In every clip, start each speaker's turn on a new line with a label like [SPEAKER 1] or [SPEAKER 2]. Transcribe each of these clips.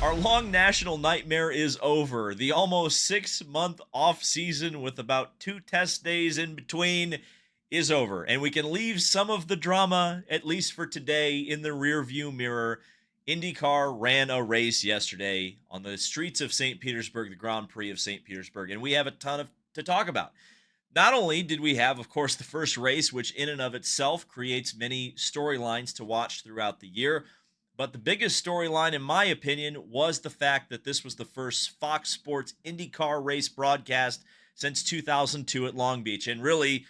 [SPEAKER 1] Our long national nightmare is over. The almost 6-month off season with about 2 test days in between is over. And we can leave some of the drama, at least for today, in the rear view mirror. IndyCar ran a race yesterday on the streets of St. Petersburg, the Grand Prix of St. Petersburg, and we have a ton to talk about. Not only did we have, of course, the first race, which in and of itself creates many storylines to watch throughout the year, but the biggest storyline, in my opinion, was the fact that this was the first Fox Sports IndyCar race broadcast since 2002 at Long Beach. And really,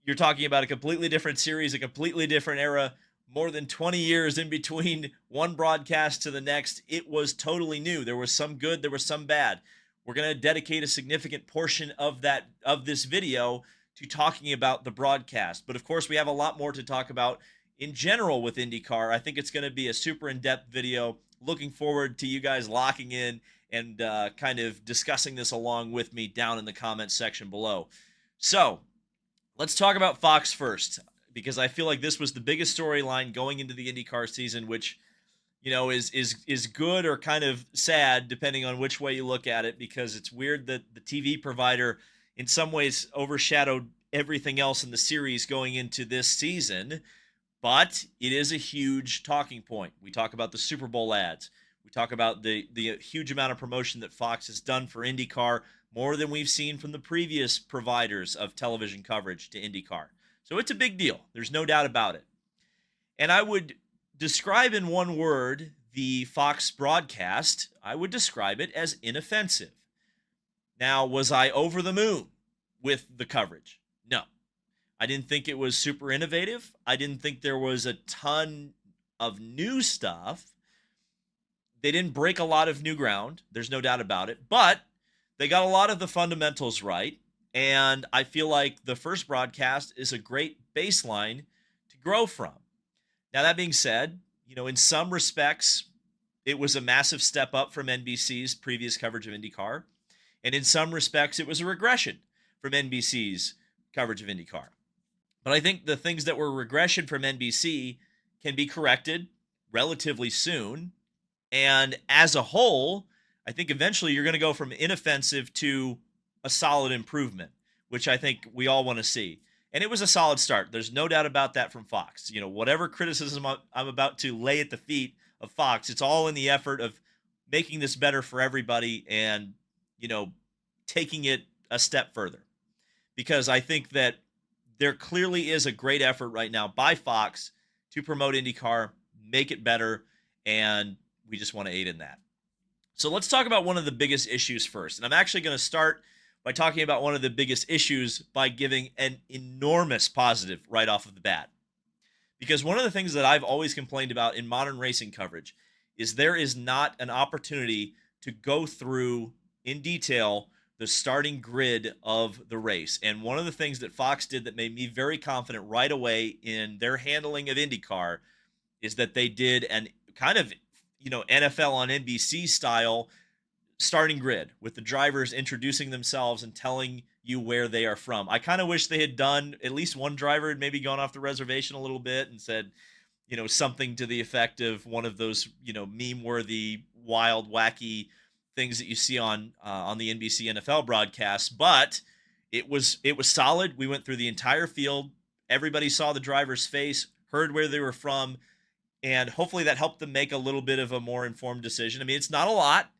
[SPEAKER 1] you're talking about a completely different series, a completely different era, more than 20 years in between one broadcast to the next. It was totally new. There was some good, there was some bad. We're going to dedicate a significant portion of this video to talking about the broadcast. But of course, we have a lot more to talk about in general with IndyCar. I think it's going to be a super in-depth video. Looking forward to you guys locking in and kind of discussing this along with me down in the comments section below. So let's talk about Fox first, because I feel like this was the biggest storyline going into the IndyCar season, which is good or kind of sad depending on which way you look at it, because it's weird that the TV provider in some ways overshadowed everything else in the series going into this season. But it is a huge talking point. We talk about the Super Bowl ads. We talk about the huge amount of promotion that Fox has done for IndyCar, more than we've seen from the previous providers of television coverage to IndyCar. So it's a big deal. There's no doubt about it. And I would describe in one word the Fox broadcast. I would describe it as inoffensive. Now, was I over the moon with the coverage? No. I didn't think it was super innovative. I didn't think there was a ton of new stuff. They didn't break a lot of new ground. There's no doubt about it. But they got a lot of the fundamentals right. And I feel like the first broadcast is a great baseline to grow from. Now, that being said, in some respects, it was a massive step up from NBC's previous coverage of IndyCar. And in some respects, it was a regression from NBC's coverage of IndyCar. But I think the things that were regression from NBC can be corrected relatively soon. And as a whole, I think eventually you're going to go from inoffensive to a solid improvement, which I think we all want to see. And it was a solid start. There's no doubt about that from Fox. Whatever criticism I'm about to lay at the feet of Fox, it's all in the effort of making this better for everybody and, taking it a step further. Because I think that there clearly is a great effort right now by Fox to promote IndyCar, make it better, and we just want to aid in that. So let's talk about one of the biggest issues first. And I'm actually going to start by talking about one of the biggest issues by giving an enormous positive right off of the bat. Because one of the things that I've always complained about in modern racing coverage is there is not an opportunity to go through in detail the starting grid of the race. And one of the things that Fox did that made me very confident right away in their handling of IndyCar is that they did an kind of, NFL on NBC style starting grid with the drivers introducing themselves and telling you where they are from. I kind of wish they had done at least one driver had maybe gone off the reservation a little bit and said, something to the effect of one of those, meme-worthy, wild, wacky things that you see on the NBC NFL broadcast. But it was solid. We went through the entire field. Everybody saw the driver's face, heard where they were from, and hopefully that helped them make a little bit of a more informed decision. I mean, it's not a lot.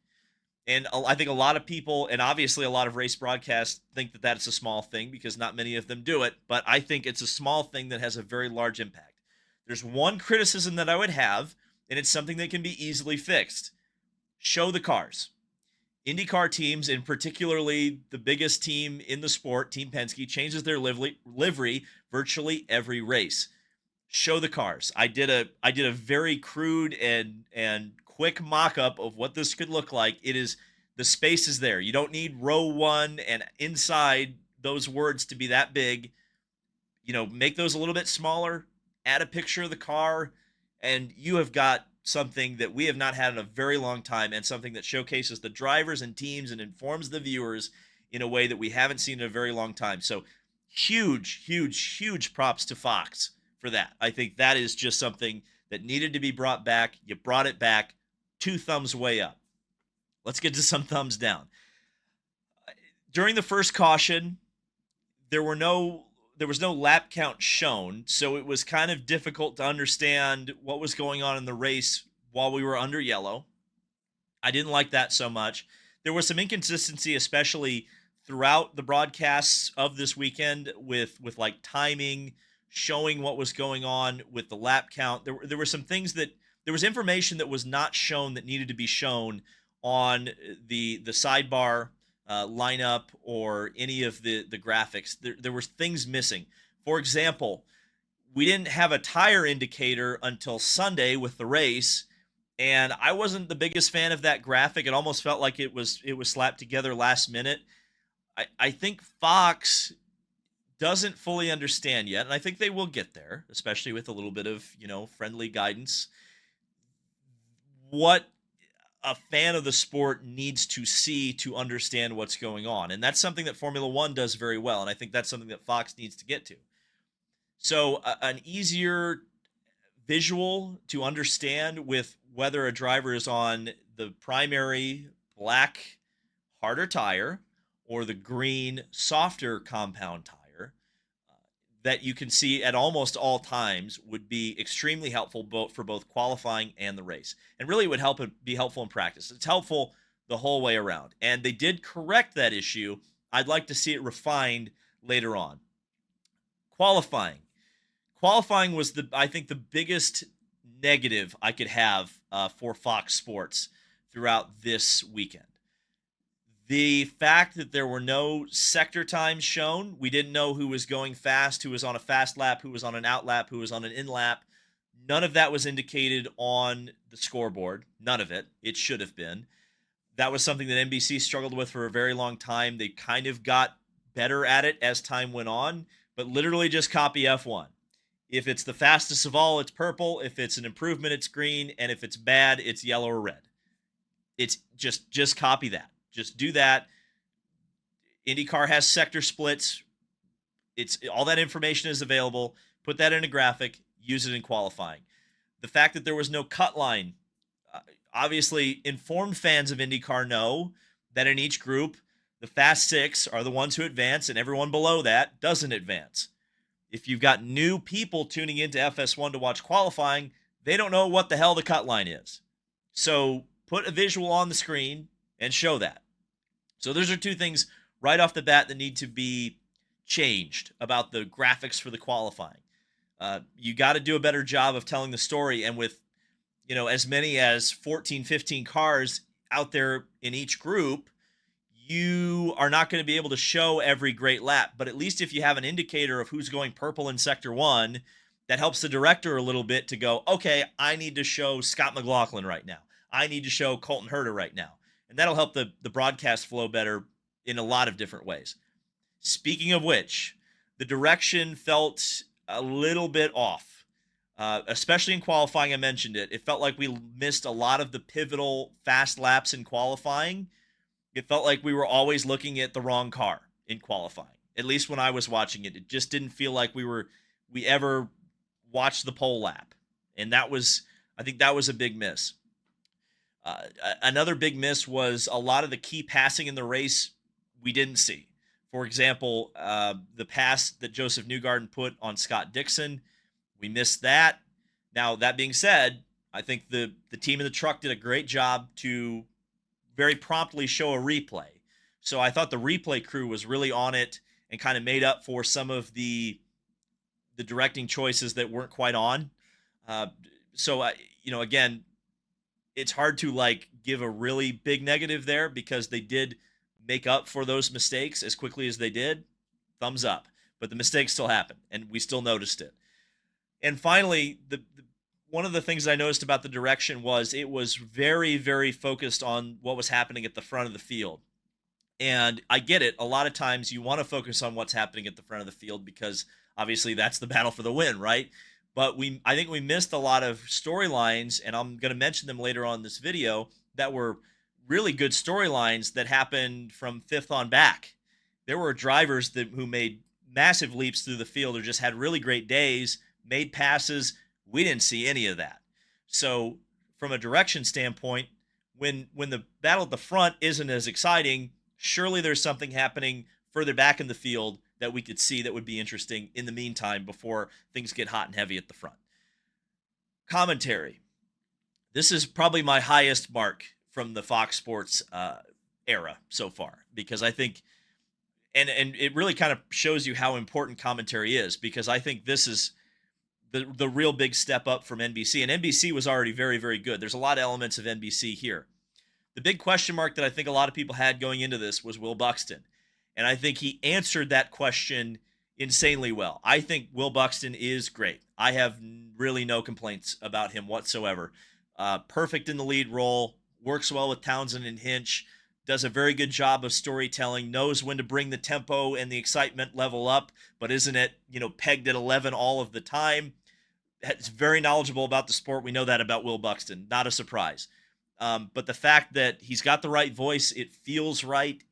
[SPEAKER 1] And I think a lot of people, and obviously a lot of race broadcasts, think that that's a small thing because not many of them do it. But I think it's a small thing that has a very large impact. There's one criticism that I would have, and it's something that can be easily fixed. Show the cars. IndyCar teams, and particularly the biggest team in the sport, Team Penske, changes their livery virtually every race. Show the cars. I did a very crude and quick mock-up of what this could look like. The space is there. You don't need row 1 and inside those words to be that big. Make those a little bit smaller, add a picture of the car, and you have got something that we have not had in a very long time, and something that showcases the drivers and teams and informs the viewers in a way that we haven't seen in a very long time. So huge, huge, huge props to Fox for that. I think that is just something that needed to be brought back. You brought it back. 2 thumbs way up. Let's get to some thumbs down. During the first caution, there was no lap count shown, so it was kind of difficult to understand what was going on in the race while we were under yellow. I didn't like that so much. There was some inconsistency, especially throughout the broadcasts of this weekend with like timing, showing what was going on with the lap count. There were some things that there was information that was not shown that needed to be shown on the sidebar lineup or any of the graphics. There were things missing. For example, we didn't have a tire indicator until Sunday with the race, and I wasn't the biggest fan of that graphic. It almost felt like it was slapped together last minute. I think Fox doesn't fully understand yet, and I think they will get there, especially with a little bit of, friendly guidance, what a fan of the sport needs to see to understand what's going on. And that's something that Formula One does very well, and I think that's something that Fox needs to get to. So an easier visual to understand with whether a driver is on the primary black harder tire or the green softer compound tire that you can see at almost all times would be extremely helpful for both qualifying and the race, and really would be helpful in practice. It's helpful the whole way around, and they did correct that issue. I'd like to see it refined later on. Qualifying was I think the biggest negative I could have for Fox Sports throughout this weekend. The fact that there were no sector times shown, we didn't know who was going fast, who was on a fast lap, who was on an out lap, who was on an in lap. None of that was indicated on the scoreboard. None of it. It should have been. That was something that NBC struggled with for a very long time. They kind of got better at it as time went on, but literally just copy F1. If it's the fastest of all, it's purple. If it's an improvement, it's green. And if it's bad, it's yellow or red. It's just copy that. Just do that. IndyCar has sector splits. It's all that information is available. Put that in a graphic. Use it in qualifying. The fact that there was no cut line, obviously, informed fans of IndyCar know that in each group, the fast 6 are the ones who advance, and everyone below that doesn't advance. If you've got new people tuning into FS1 to watch qualifying, they don't know what the hell the cut line is. So put a visual on the screen and show that. So those are 2 things right off the bat that need to be changed about the graphics for the qualifying. You got to do a better job of telling the story, and with as many as 14, 15 cars out there in each group, you are not going to be able to show every great lap. But at least if you have an indicator of who's going purple in Sector 1, that helps the director a little bit to go, okay, I need to show Scott McLaughlin right now. I need to show Colton Herta right now. And that'll help the broadcast flow better in a lot of different ways. Speaking of which, the direction felt a little bit off, especially in qualifying. I mentioned it. It felt like we missed a lot of the pivotal fast laps in qualifying. It felt like we were always looking at the wrong car in qualifying. At least when I was watching it, it just didn't feel like we ever watched the pole lap. And I think that was a big miss. Another big miss was a lot of the key passing in the race we didn't see. For example, the pass that Joseph Newgarden put on Scott Dixon, we missed that. Now, that being said, I think the team in the truck did a great job to very promptly show a replay. So I thought the replay crew was really on it and kind of made up for some of the directing choices that weren't quite on. Again, it's hard to give a really big negative there because they did make up for those mistakes as quickly as they did. Thumbs up. But the mistakes still happened, and we still noticed it. And finally, one of the things I noticed about the direction was it was very, very focused on what was happening at the front of the field. And I get it. A lot of times you want to focus on what's happening at the front of the field because obviously that's the battle for the win, right? But I think we missed a lot of storylines, and I'm going to mention them later on in this video, that were really good storylines that happened from 5th on back. There were drivers who made massive leaps through the field or just had really great days, made passes. We didn't see any of that. So from a direction standpoint, when the battle at the front isn't as exciting, surely there's something happening further back in the field that we could see that would be interesting in the meantime before things get hot and heavy at the front. Commentary. This is probably my highest mark from the Fox Sports era so far, because I think, and it really kind of shows you how important commentary is, because I think this is the real big step up from NBC, and NBC was already very, very good. There's a lot of elements of NBC here. The big question mark that I think a lot of people had going into this was Will Buxton, and I think he answered that question insanely well. I think Will Buxton is great. I have really no complaints about him whatsoever. Perfect in the lead role, works well with Townsend and Hinch, does a very good job of storytelling, knows when to bring the tempo and the excitement level up, but isn't it, pegged at 11 all of the time. It's very knowledgeable about the sport. We know that about Will Buxton. Not a surprise. But the fact that he's got the right voice, it feels right.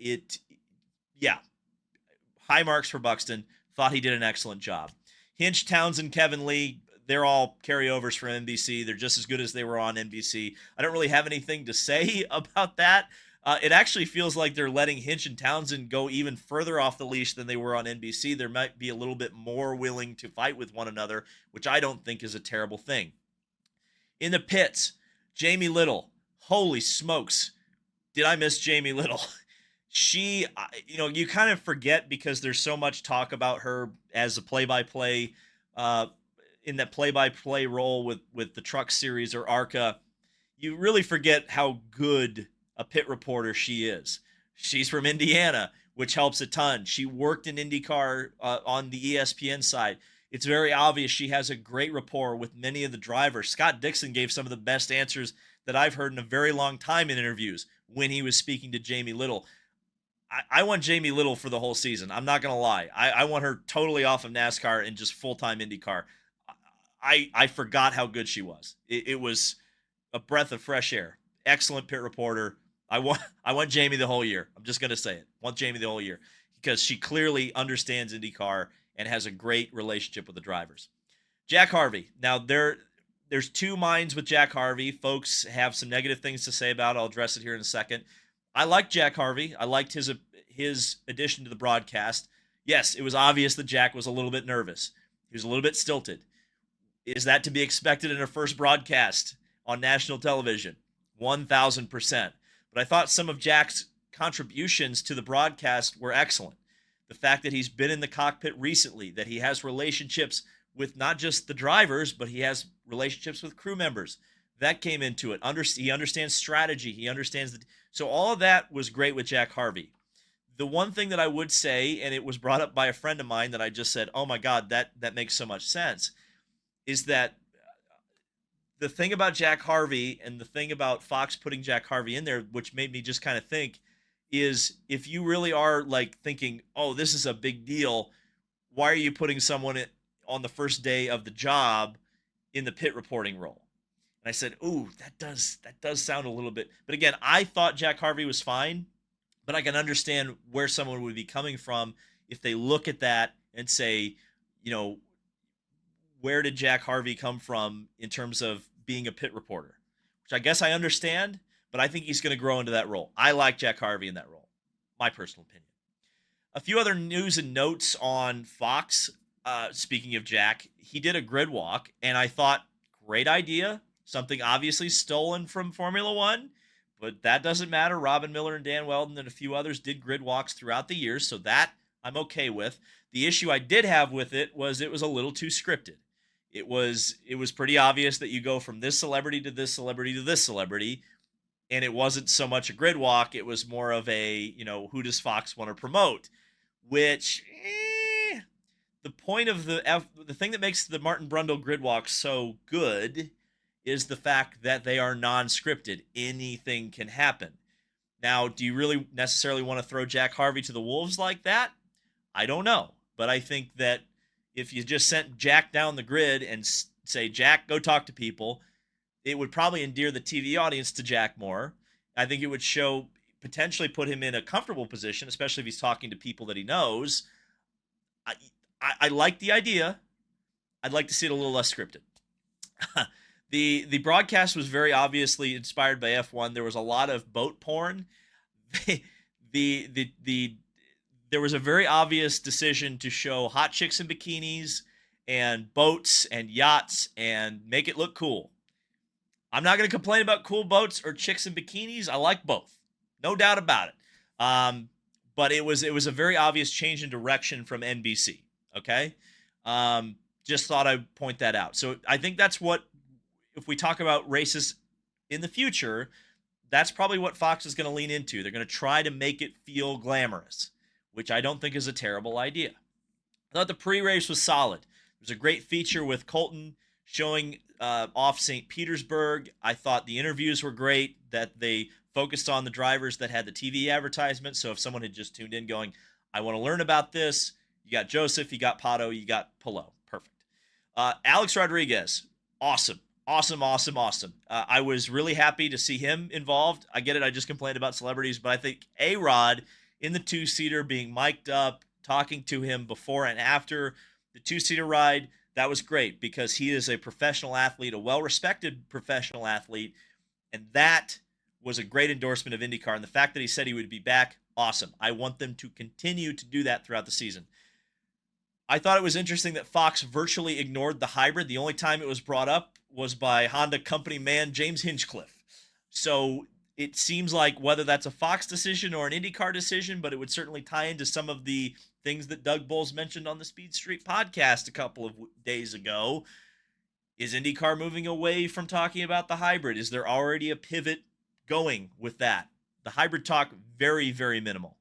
[SPEAKER 1] High marks for Buxton. Thought he did an excellent job. Hinch, Townsend, Kevin Lee, they're all carryovers from NBC. They're just as good as they were on NBC. I don't really have anything to say about that. It actually feels like they're letting Hinch and Townsend go even further off the leash than they were on NBC. They might be a little bit more willing to fight with one another, which I don't think is a terrible thing. In the pits, Jamie Little. Holy smokes. Did I miss Jamie Little? She, you kind of forget, because there's so much talk about her as a play-by-play, in that play-by-play role with the Truck Series or ARCA. You really forget how good a pit reporter she is. She's from Indiana, which helps a ton. She worked in IndyCar on the ESPN side. It's very obvious she has a great rapport with many of the drivers. Scott Dixon gave some of the best answers that I've heard in a very long time in interviews when he was speaking to Jamie Little. I want Jamie Little for the whole season. I'm not going to lie. I want her totally off of NASCAR and just full-time IndyCar. I forgot how good she was. It was a breath of fresh air. Excellent pit reporter. I want Jamie the whole year. I'm just going to say it. I want Jamie the whole year, because she clearly understands IndyCar and has a great relationship with the drivers. Jack Harvey. Now, there's two minds with Jack Harvey. Folks have some negative things to say about it. I'll address it here in a second. I like Jack Harvey. I liked his addition to the broadcast. Yes, it was obvious that Jack was a little bit nervous. He was a little bit stilted. Is that to be expected in a first broadcast on national television? 1,000%. But I thought some of Jack's contributions to the broadcast were excellent. The fact that he's been in the cockpit recently, that he has relationships with not just the drivers, but he has relationships with crew members. That came into it. He understands strategy. He understands so all of that was great with Jack Harvey. The one thing that I would say, and it was brought up by a friend of mine that I just said, oh my God, that makes so much sense, is that the thing about Jack Harvey and the thing about Fox putting Jack Harvey in there, which made me just kind of think, is if you really are like thinking, oh, this is a big deal, why are you putting someone on the first day of the job in the pit reporting role? And I said, ooh, that does sound a little bit. But again, I thought Jack Harvey was fine, but I can understand where someone would be coming from if they look at that and say, where did Jack Harvey come from in terms of being a pit reporter? Which I guess I understand, but I think he's going to grow into that role. I like Jack Harvey in that role. My personal opinion. A few other news and notes on Fox. Speaking of Jack, he did a grid walk, and I thought, great idea. Something obviously stolen from Formula One, but that doesn't matter. Robin Miller and Dan Weldon and a few others did grid walks throughout the years, so that I'm okay with. The issue I did have with it was a little too scripted. It was pretty obvious that you go from this celebrity to this celebrity to this celebrity, and it wasn't so much a grid walk. It was more of a, who does Fox want to promote? Which, the point of the thing that makes the Martin Brundle grid walk so good is the fact that they are non-scripted. Anything can happen. Now, do you really necessarily want to throw Jack Harvey to the wolves like that? I don't know. But I think that if you just sent Jack down the grid and say, Jack, go talk to people, it would probably endear the TV audience to Jack more. I think it would potentially put him in a comfortable position, especially if he's talking to people that he knows. I like the idea. I'd like to see it a little less scripted. The broadcast was very obviously inspired by F1. There was a lot of boat porn. The there was a very obvious decision to show hot chicks in bikinis and boats and yachts and make it look cool. I'm not going to complain about cool boats or chicks in bikinis. I like both, no doubt about it. But it was a very obvious change in direction from NBC. Okay, just thought I'd point that out. So I think that's what, if we talk about races in the future, that's probably what Fox is going to lean into. They're going to try to make it feel glamorous, which I don't think is a terrible idea. I thought the pre-race was solid. There was a great feature with Colton showing off St. Petersburg. I thought the interviews were great, that they focused on the drivers that had the TV advertisement. So if someone had just tuned in going, I want to learn about this, you got Joseph, you got Pato, you got Pillow. Perfect. Alex Rodriguez, awesome. Awesome. I was really happy to see him involved. I get it. I just complained about celebrities, but I think A-Rod in the two-seater being mic'd up, talking to him before and after the two-seater ride, that was great because he is a professional athlete, a well-respected professional athlete, and that was a great endorsement of IndyCar. And the fact that he said he would be back, awesome. I want them to continue to do that throughout the season. I thought it was interesting that Fox virtually ignored the hybrid. The only time it was brought up was by Honda company man James Hinchcliffe. So it seems like whether that's a Fox decision or an IndyCar decision, but it would certainly tie into some of the things that Doug Bowles mentioned on the Speed Street podcast a couple of days ago. Is IndyCar moving away from talking about the hybrid? Is there already a pivot going with that? The hybrid talk, very, very minimal.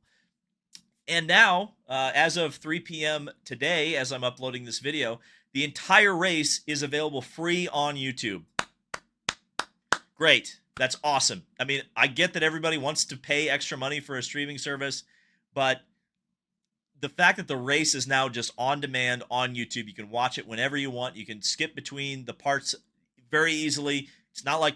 [SPEAKER 1] And now, as of 3 p.m. today, as I'm uploading this video, the entire race is available free on YouTube. Great. That's awesome. I mean, I get that everybody wants to pay extra money for a streaming service, but the fact that the race is now just on demand on YouTube, you can watch it whenever you want. You can skip between the parts very easily. It's not like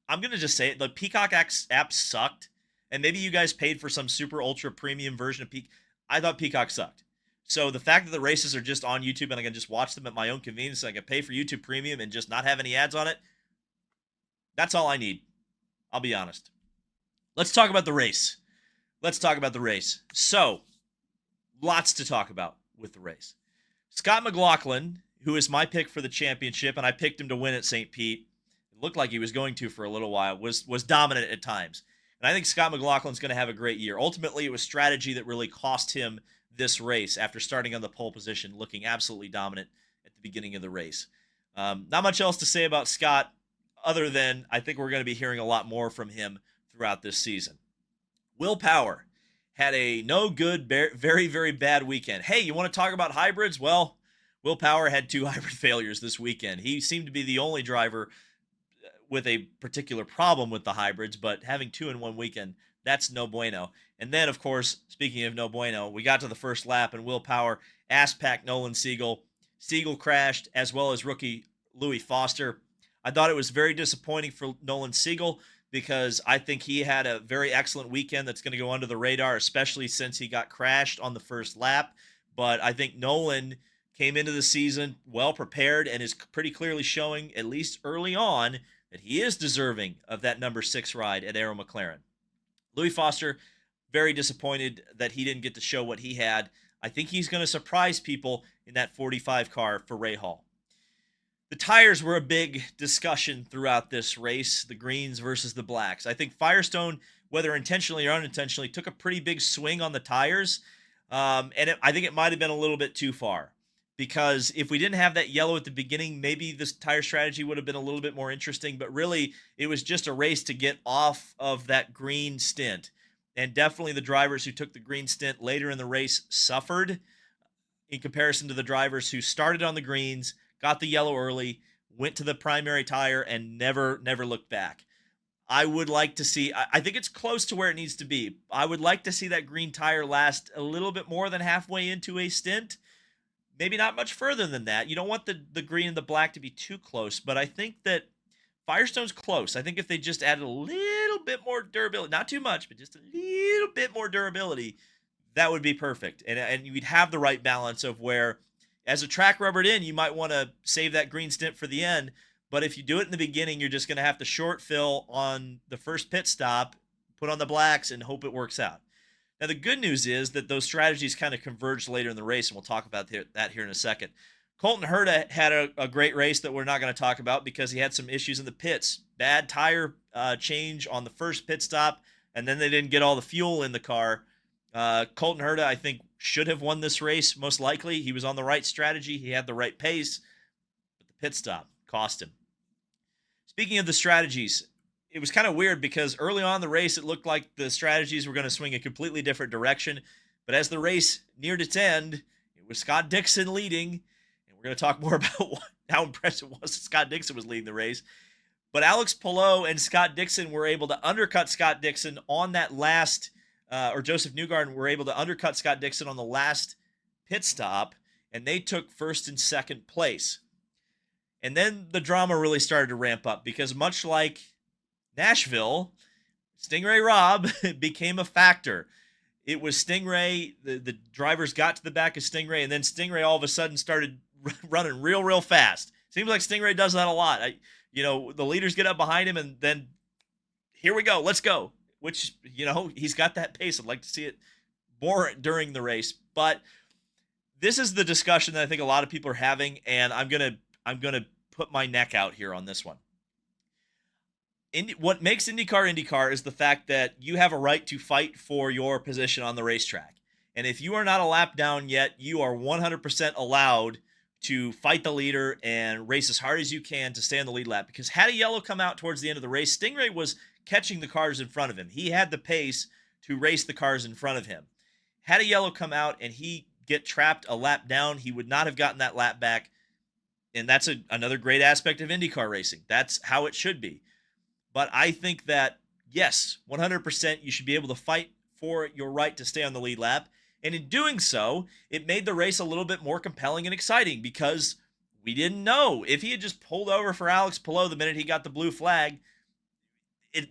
[SPEAKER 1] I'm going to just say it, the Peacock app sucked. And maybe you guys paid for some super ultra premium version of Peacock. I thought Peacock sucked. So the fact that the races are just on YouTube and I can just watch them at my own convenience, and I can pay for YouTube Premium and just not have any ads on it, that's all I need. I'll be honest. Let's talk about the race. So, lots to talk about with the race. Scott McLaughlin, who is my pick for the championship, and I picked him to win at St. Pete. It looked like he was going to for a little while, was dominant at times. And I think Scott McLaughlin's going to have a great year. Ultimately, it was strategy that really cost him this race after starting on the pole position, looking absolutely dominant at the beginning of the race. Not much else to say about Scott other than I think we're going to be hearing a lot more from him throughout this season. Will Power had a no good, very, very bad weekend. Hey, you want to talk about hybrids? Well, Will Power had 2 hybrid failures this weekend. He seemed to be the only driver with a particular problem with the hybrids, but having 2 in one weekend, that's no bueno. And then, of course, speaking of no bueno, we got to the first lap and Will Power ass-packed Nolan Siegel. Siegel crashed, as well as rookie Louis Foster. I thought it was very disappointing for Nolan Siegel because I think he had a very excellent weekend that's going to go under the radar, especially since he got crashed on the first lap. But I think Nolan came into the season well prepared and is pretty clearly showing, at least early on, that he is deserving of that number 6 ride at Arrow McLaren. Louis Foster, very disappointed that he didn't get to show what he had. I think he's going to surprise people in that 45 car for Ray Hall. The tires were a big discussion throughout this race, the greens versus the blacks. I think Firestone, whether intentionally or unintentionally, took a pretty big swing on the tires, I think it might have been a little bit too far. Because if we didn't have that yellow at the beginning, maybe this tire strategy would have been a little bit more interesting. But really, it was just a race to get off of that green stint. And definitely the drivers who took the green stint later in the race suffered in comparison to the drivers who started on the greens, got the yellow early, went to the primary tire, and never looked back. I would like to see, I think it's close to where it needs to be. I would like to see that green tire last a little bit more than halfway into a stint. Maybe not much further than that. You don't want the green and the black to be too close, but I think that Firestone's close. I think if they just added a little bit more durability, not too much, but just a little bit more durability, that would be perfect. And you'd have the right balance of where, as a track rubbered in, you might want to save that green stint for the end, But if you do it in the beginning, you're just going to have to short fill on the first pit stop, put on the blacks, and hope it works out. Now, the good news is that those strategies kind of converged later in the race, and we'll talk about that here in a second. Colton Herta had a great race that we're not going to talk about because he had some issues in the pits. Bad tire change on the first pit stop, and then they didn't get all the fuel in the car. Colton Herta, I think, should have won this race, most likely. He was on the right strategy. He had the right pace, but the pit stop cost him. Speaking of the strategies, it was kind of weird because early on in the race, it looked like the strategies were going to swing a completely different direction. But as the race neared its end, it was Scott Dixon leading. And we're going to talk more about how impressive it was that Scott Dixon was leading the race. But Alex Palou and Scott Dixon were able to undercut Scott Dixon on that last, or Joseph Newgarden were able to undercut Scott Dixon on the last pit stop. And they took first and second place. And then the drama really started to ramp up because much like Nashville, Stingray Rob became a factor. It was Stingray, the drivers got to the back of Stingray, and then Stingray all of a sudden started running real fast. Seems like Stingray does that a lot. The leaders get up behind him, and then here we go, let's go. Which, he's got that pace. I'd like to see it more during the race. But this is the discussion that I think a lot of people are having, and I'm gonna put my neck out here on this one. What makes IndyCar is the fact that you have a right to fight for your position on the racetrack. And if you are not a lap down yet, you are 100% allowed to fight the leader and race as hard as you can to stay on the lead lap. Because had a yellow come out towards the end of the race, Stingray was catching the cars in front of him. He had the pace to race the cars in front of him. Had a yellow come out and he get trapped a lap down, he would not have gotten that lap back. And that's another great aspect of IndyCar racing. That's how it should be. But I think that, yes, 100% you should be able to fight for your right to stay on the lead lap. And in doing so, it made the race a little bit more compelling and exciting because we didn't know. If he had just pulled over for Alex Palou the minute he got the blue flag,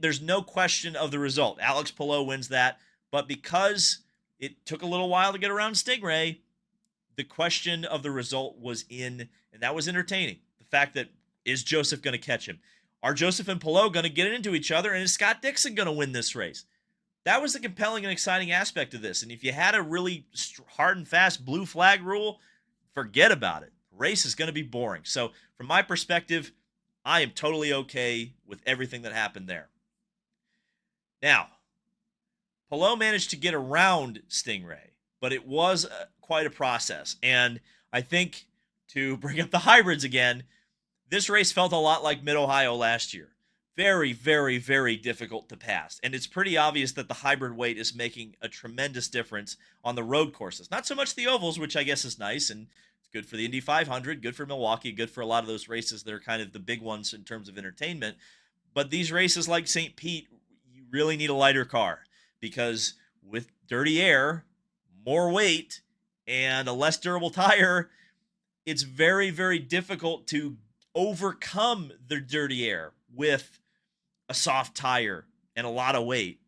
[SPEAKER 1] there's no question of the result. Alex Palou wins that. But because it took a little while to get around Stingray, the question of the result was in, and that was entertaining. The fact that, is Joseph going to catch him? Are Joseph and Palou going to get into each other? And is Scott Dixon going to win this race? That was the compelling and exciting aspect of this. And if you had a really hard and fast blue flag rule, forget about it. The race is going to be boring. So from my perspective, I am totally okay with everything that happened there. Now, Palou managed to get around Stingray, but it was quite a process. And I think, to bring up the hybrids again, this race felt a lot like Mid-Ohio last year. Very, very, very difficult to pass. And it's pretty obvious that the hybrid weight is making a tremendous difference on the road courses. Not so much the ovals, which I guess is nice, and it's good for the Indy 500, good for Milwaukee, good for a lot of those races that are kind of the big ones in terms of entertainment. But these races like St. Pete, you really need a lighter car because with dirty air, more weight, and a less durable tire, it's very, very difficult to overcome the dirty air with a soft tire and a lot of weight.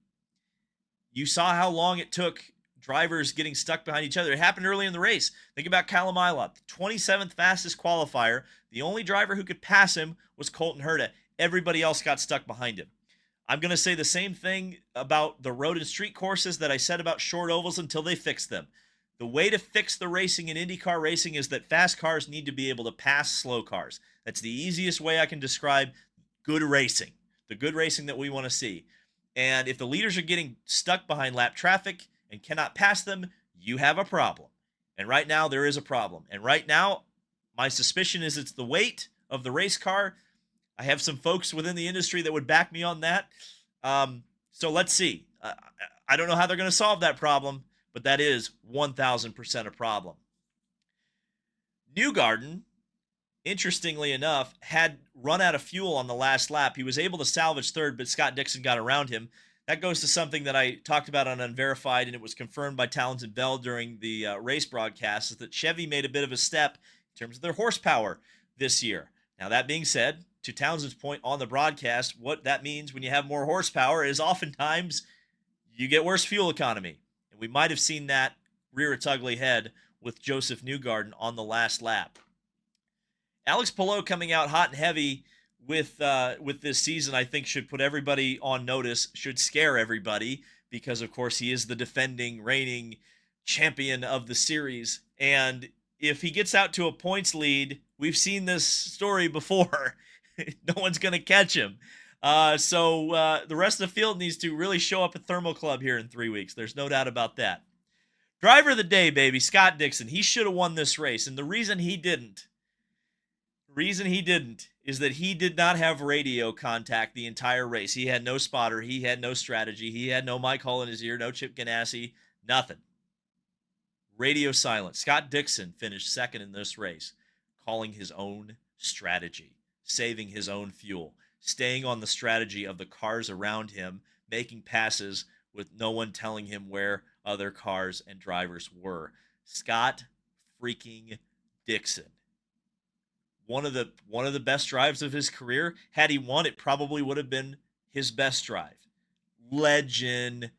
[SPEAKER 1] You saw how long it took drivers getting stuck behind each other. It happened early in the race. Think about Callum Ilott, the 27th fastest qualifier. The only driver who could pass him was Colton Herta. Everybody else got stuck behind him. I'm going to say the same thing about the road and street courses that I said about short ovals until they fix them. The way to fix the racing in IndyCar racing is that fast cars need to be able to pass slow cars. That's the easiest way I can describe good racing, the good racing that we want to see. And if the leaders are getting stuck behind lap traffic and cannot pass them, you have a problem. And right now there is a problem. And right now, my suspicion is it's the weight of the race car. I have some folks within the industry that would back me on that. So let's see. I don't know how they're going to solve that problem, but that is 1,000% a problem. Newgarden, interestingly enough, had run out of fuel on the last lap. He was able to salvage third, but Scott Dixon got around him. That goes to something that I talked about on Unverified, and it was confirmed by Townsend Bell during the race broadcast, is that Chevy made a bit of a step in terms of their horsepower this year. Now, that being said, to Townsend's point on the broadcast, what that means when you have more horsepower is oftentimes you get worse fuel economy. And we might have seen that rear its ugly head with Joseph Newgarden on the last lap. Alex Palou coming out hot and heavy with this season, I think should put everybody on notice, should scare everybody because of course he is the defending reigning champion of the series. And if he gets out to a points lead, we've seen this story before. No one's going to catch him. So the rest of the field needs to really show up at Thermal Club here in 3 weeks. There's no doubt about that. Driver of the day, baby, Scott Dixon. He should have won this race. And the reason he didn't is that he did not have radio contact the entire race. He had no spotter. He had no strategy. He had no Mike Hull in his ear, no Chip Ganassi, nothing. Radio silence. Scott Dixon finished second in this race, calling his own strategy, saving his own fuel, staying on the strategy of the cars around him, making passes with no one telling him where other cars and drivers were. Scott freaking Dixon. One of the best drives of his career. Had he won, it probably would have been his best drive. Legendary.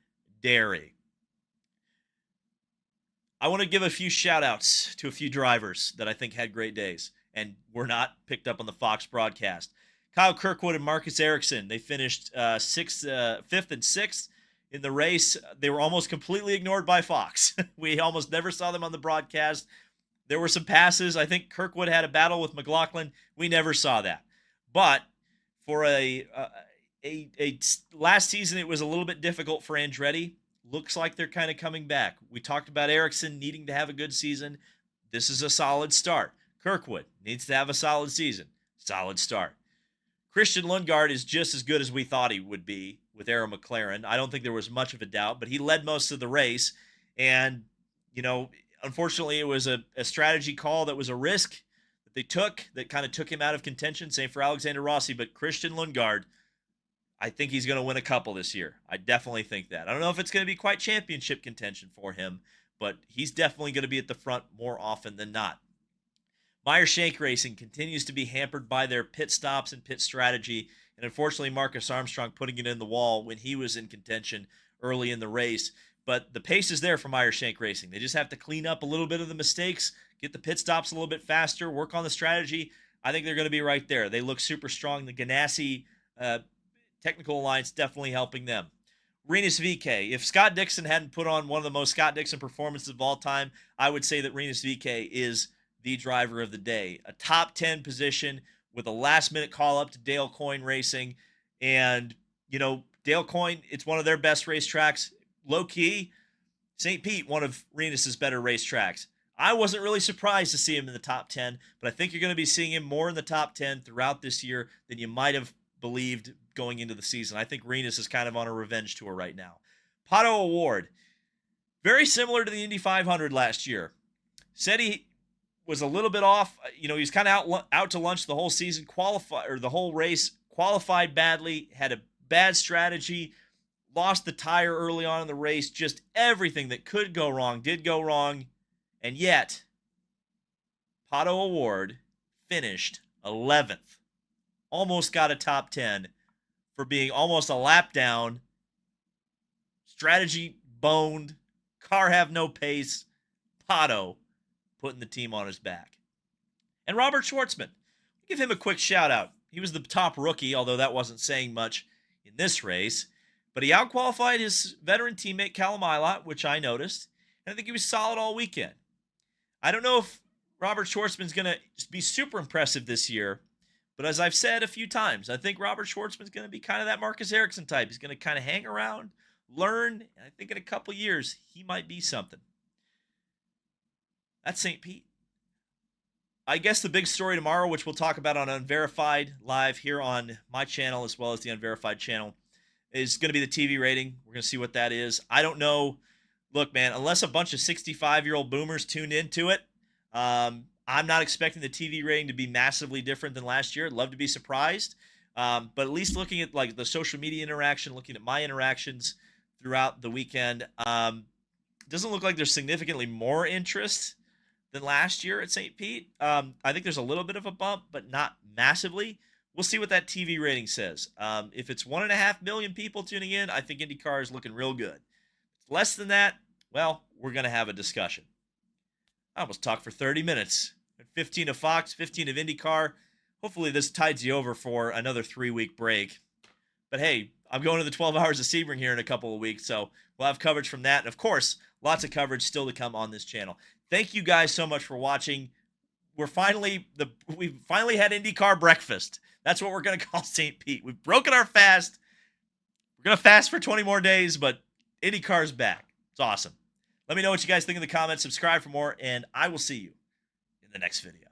[SPEAKER 1] I want to give a few shout outs to a few drivers that I think had great days and were not picked up on the Fox broadcast. Kyle Kirkwood and Marcus Ericsson, they finished fifth and sixth in the race. They were almost completely ignored by Fox. We almost never saw them on the broadcast. There were some passes. I think Kirkwood had a battle with McLaughlin. We never saw that. But for a last season, it was a little bit difficult for Andretti. Looks like they're kind of coming back. We talked about Ericsson needing to have a good season. This is a solid start. Kirkwood needs to have a solid season. Solid start. Christian Lundgaard is just as good as we thought he would be with Arrow McLaren. I don't think there was much of a doubt, but he led most of the race. And, unfortunately, it was a strategy call that was a risk that they took that kind of took him out of contention. Same for Alexander Rossi, but Christian Lundgaard, I think he's going to win a couple this year. I definitely think that. I don't know if it's going to be quite championship contention for him, but he's definitely going to be at the front more often than not. Meyer Shank Racing continues to be hampered by their pit stops and pit strategy, and unfortunately Marcus Armstrong putting it in the wall when he was in contention early in the race. But the pace is there for Meyer Shank Racing. They just have to clean up a little bit of the mistakes, get the pit stops a little bit faster, work on the strategy. I think they're going to be right there. They look super strong. The Ganassi Technical Alliance definitely helping them. Rinus VeeKay. If Scott Dixon hadn't put on one of the most Scott Dixon performances of all time, I would say that Rinus VeeKay is the driver of the day. A top 10 position with a last-minute call-up to Dale Coyne Racing. And, Dale Coyne, it's one of their best racetracks. Low-key, St. Pete, one of Rinus's better racetracks. I wasn't really surprised to see him in the top 10, but I think you're going to be seeing him more in the top 10 throughout this year than you might have believed going into the season. I think Rinus is kind of on a revenge tour right now. Pato O'Ward, very similar to the Indy 500 last year. Said he was a little bit off. He's kind of out to lunch the whole season, the whole race, qualified badly, had a bad strategy, lost the tire early on in the race. Just everything that could go wrong did go wrong. And yet, Pato O'Ward finished 11th. Almost got a top 10 for being almost a lap down. Strategy boned. Car have no pace. Pato putting the team on his back. And Robert Schwartzman. Give him a quick shout out. He was the top rookie, although that wasn't saying much in this race. But he outqualified his veteran teammate Callum Ilott, which I noticed. And I think he was solid all weekend. I don't know if Robert Schwartzman's going to be super impressive this year. But as I've said a few times, I think Robert Schwartzman's going to be kind of that Marcus Ericsson type. He's going to kind of hang around, learn, and I think in a couple years, he might be something. That's St. Pete. I guess the big story tomorrow, which we'll talk about on Unverified live here on my channel as well as the Unverified channel, is going to be the TV rating. We're going to see what that is. I don't know. Look, man, unless a bunch of 65-year-old boomers tuned into it, I'm not expecting the TV rating to be massively different than last year. I'd love to be surprised. But at least looking at the social media interaction, looking at my interactions throughout the weekend, doesn't look like there's significantly more interest than last year at St. Pete. I think there's a little bit of a bump, but not massively. We'll see what that TV rating says. If it's 1.5 million people tuning in, I think IndyCar is looking real good. If it's less than that, well, we're going to have a discussion. I almost talked for 30 minutes. 15 of Fox, 15 of IndyCar. hopefully this tides you over for another 3-week break. But hey, I'm going to the 12 Hours of Sebring here in a couple of weeks, so we'll have coverage from that. And of course, lots of coverage still to come on this channel. Thank you guys so much for watching. We've finally had IndyCar breakfast. That's what we're going to call St. Pete. We've broken our fast. We're going to fast for 20 more days, but IndyCar's back. It's awesome. Let me know what you guys think in the comments. Subscribe for more, and I will see you in the next video.